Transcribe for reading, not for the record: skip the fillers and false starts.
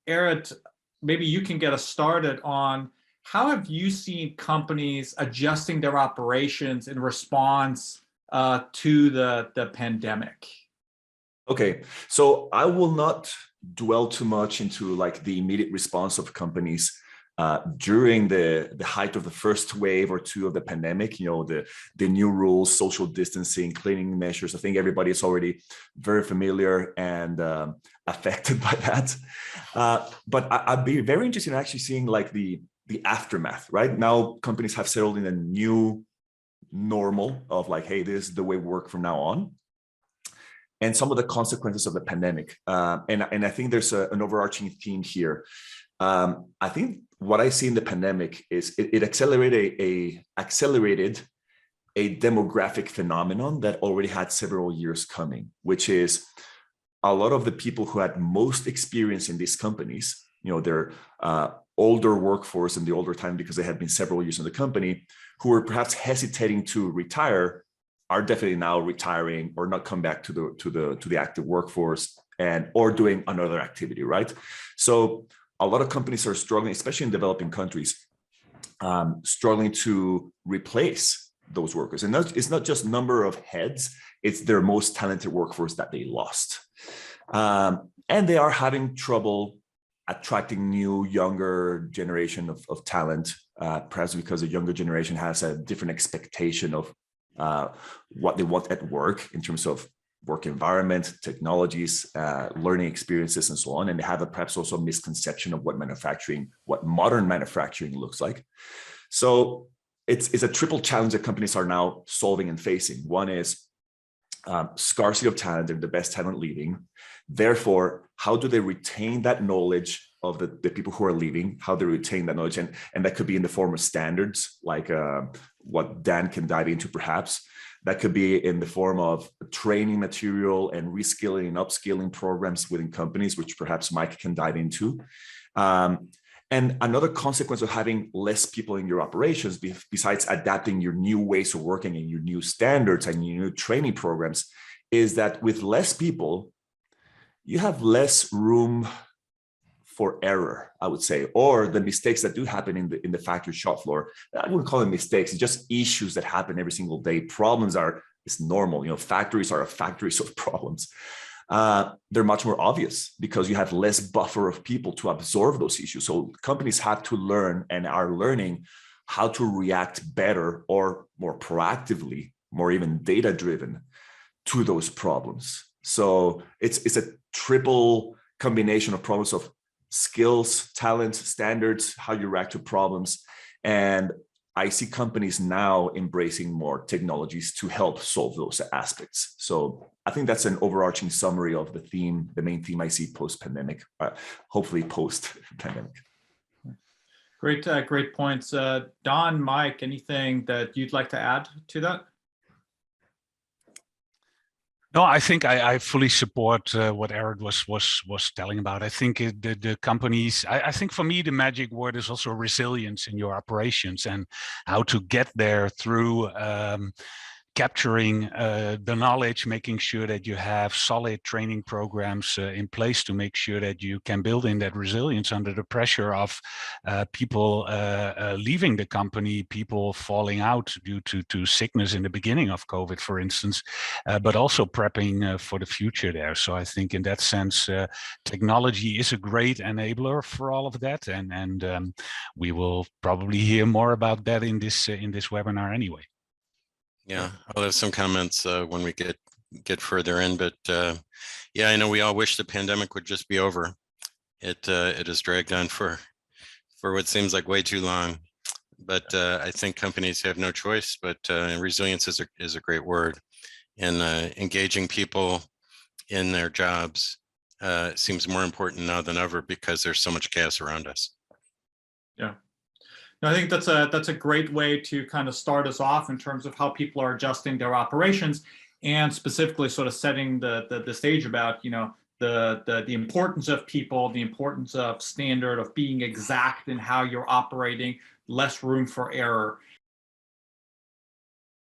Eric, maybe you can get us started on how have you seen companies adjusting their operations in response to the pandemic? Okay, so I will not dwell too much into like the immediate response of companies during the height of the first wave or two of the pandemic. You know, the new rules, social distancing, cleaning measures. I think everybody is already very familiar and affected by that. But I'd be very interested in actually seeing like the aftermath. Right now, companies have settled in a new normal of like, hey, this is the way we work from now on, and some of the consequences of the pandemic. And I think there's an overarching theme here. I think what I see in the pandemic is it accelerated a demographic phenomenon that already had several years coming, which is a lot of the people who had most experience in these companies, you know, their older workforce in the older time because they had been several years in the company, who were perhaps hesitating to retire, are definitely now retiring or not come back to the active workforce and or doing another activity, right? So a lot of companies are struggling, especially in developing countries, struggling to replace those workers. And it's not just number of heads, it's their most talented workforce that they lost. And they are having trouble attracting new, younger generation of talent, perhaps because the younger generation has a different expectation of what they want at work in terms of work environment, technologies, learning experiences, and so on. And they have perhaps also a misconception of what modern manufacturing looks like. So it's a triple challenge that companies are now solving and facing. One is scarcity of talent, they're the best talent leaving. Therefore, how do they retain that knowledge of the people who are leaving, how they retain that knowledge? And that could be in the form of standards, like what Dan can dive into perhaps. That could be in the form of training material and reskilling and upskilling programs within companies, which perhaps Mike can dive into. And another consequence of having less people in your operations, besides adapting your new ways of working and your new standards and your new training programs, is that with less people, you have less room for error, I would say, or the mistakes that do happen in the factory shop floor. I wouldn't call them mistakes, it's just issues that happen every single day. Problems it's normal. You know, factories are factories of problems. They're much more obvious because you have less buffer of people to absorb those issues. So companies have to learn and are learning how to react better or more proactively, more even data-driven to those problems. So it's a triple combination of problems of skills, talent, standards, how you react to problems. And I see companies now embracing more technologies to help solve those aspects. So I think that's an overarching summary of the main theme I see post-pandemic, hopefully post-pandemic. Great points. Don, Mike, anything that you'd like to add to that? No, I think I fully support what Eric was telling about. I think the companies, I think for me, the magic word is also resilience in your operations and how to get there through capturing the knowledge, making sure that you have solid training programs in place to make sure that you can build in that resilience under the pressure of people leaving the company, people falling out due to sickness in the beginning of COVID, for instance, but also prepping for the future there. So I think in that sense, technology is a great enabler for all of that. And we will probably hear more about that in this webinar anyway. Yeah, I'll have some comments when we get further in, but yeah, I know we all wish the pandemic would just be over. It has dragged on for what seems like way too long, but I think companies have no choice. But resilience is a great word, and engaging people in their jobs seems more important now than ever because there's so much chaos around us. Yeah. I think that's a great way to kind of start us off in terms of how people are adjusting their operations, and specifically sort of setting the stage about, you know, the importance of people, the importance of standard, of being exact in how you're operating, less room for error.